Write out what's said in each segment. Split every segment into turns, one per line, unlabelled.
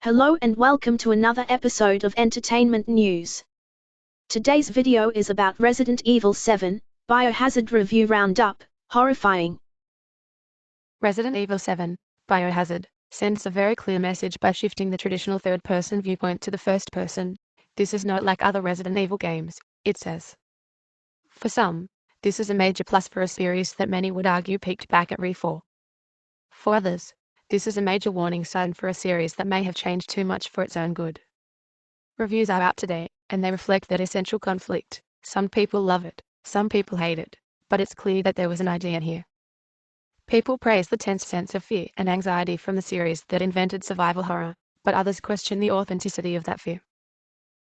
Hello and welcome to another episode of Entertainment News. Today's video is about Resident Evil 7, Biohazard Review Roundup, Horrifying.
Resident Evil 7, Biohazard, sends a very clear message by shifting the traditional third-person viewpoint to the first person. This is not like other Resident Evil games, it says. For some, this is a major plus for a series that many would argue peaked back at RE4. For others, this is a major warning sign for a series that may have changed too much for its own good. Reviews are out today, and they reflect that essential conflict. Some people love it, some people hate it, but it's clear that there was an idea here. People praise the tense sense of fear and anxiety from the series that invented survival horror, but others question the authenticity of that fear.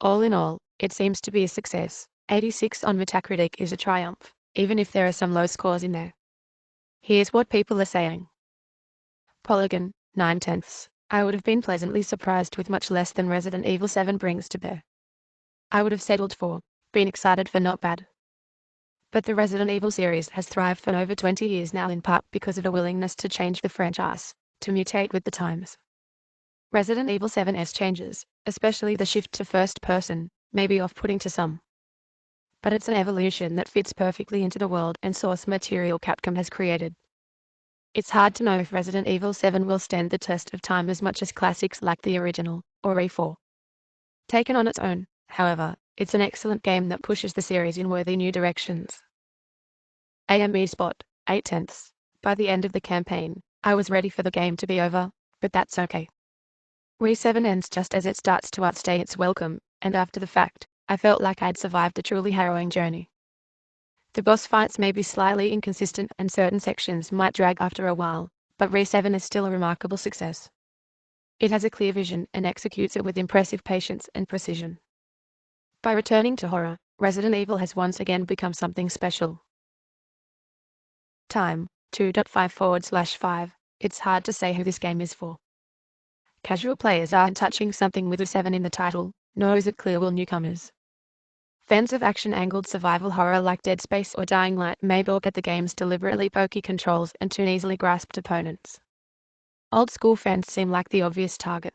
All in all, it seems to be a success. 86 on Metacritic is a triumph, even if there are some low scores in there. Here's what people are saying. Polygon, 9/10. I would have been pleasantly surprised with much less than Resident Evil 7 brings to bear. I would have settled for, been excited for not bad. But the Resident Evil series has thrived for over 20 years now, in part because of a willingness to change the franchise, to mutate with the times. Resident Evil 7's changes, especially the shift to first person, may be off-putting to some. But it's an evolution that fits perfectly into the world and source material Capcom has created. It's hard to know if Resident Evil 7 will stand the test of time as much as classics like the original, or RE4. Taken on its own, however, it's an excellent game that pushes the series in worthy new directions. AME spot, 8/10. By the end of the campaign, I was ready for the game to be over, but that's okay. RE7 ends just as it starts to outstay its welcome, and after the fact, I felt like I'd survived a truly harrowing journey. The boss fights may be slightly inconsistent and certain sections might drag after a while, but RE7 is still a remarkable success. It has a clear vision and executes it with impressive patience and precision. By returning to horror, Resident Evil has once again become something special. Time, 2.5/5. It's hard to say who this game is for. Casual players aren't touching something with a 7 in the title, nor is it clear will newcomers. Fans of action-angled survival horror like Dead Space or Dying Light may balk at the game's deliberately pokey controls and too easily grasped opponents. Old-school fans seem like the obvious target.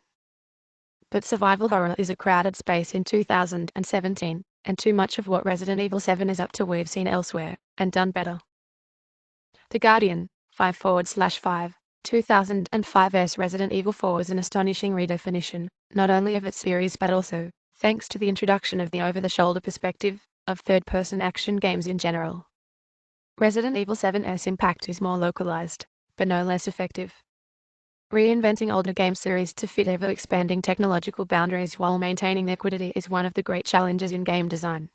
But survival horror is a crowded space in 2017, and too much of what Resident Evil 7 is up to we've seen elsewhere, and done better. The Guardian, 5/5, 2005's Resident Evil 4 is an astonishing redefinition, not only of its series but also, thanks to the introduction of the over-the-shoulder perspective, of third-person action games in general. Resident Evil 7's impact is more localized, but no less effective. Reinventing older game series to fit ever-expanding technological boundaries while maintaining equity is one of the great challenges in game design.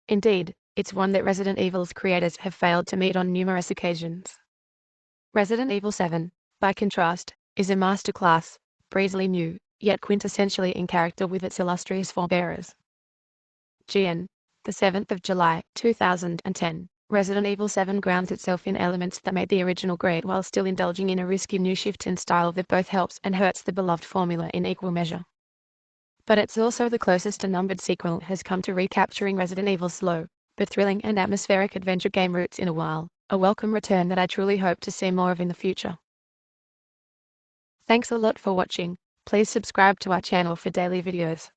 Indeed, it's one that Resident Evil's creators have failed to meet on numerous occasions. Resident Evil 7, by contrast, is a masterclass, breezily new, yet quintessentially in character with its illustrious forebearers. GN, the 7th of July, 2010. Resident Evil 7 grounds itself in elements that made the original great while still indulging in a risky new shift in style that both helps and hurts the beloved formula in equal measure. But it's also the closest a numbered sequel has come to recapturing Resident Evil's slow, but thrilling and atmospheric adventure game roots in a while, a welcome return that I truly hope to see more of in the future. Thanks a lot for watching. Please subscribe to our channel for daily videos.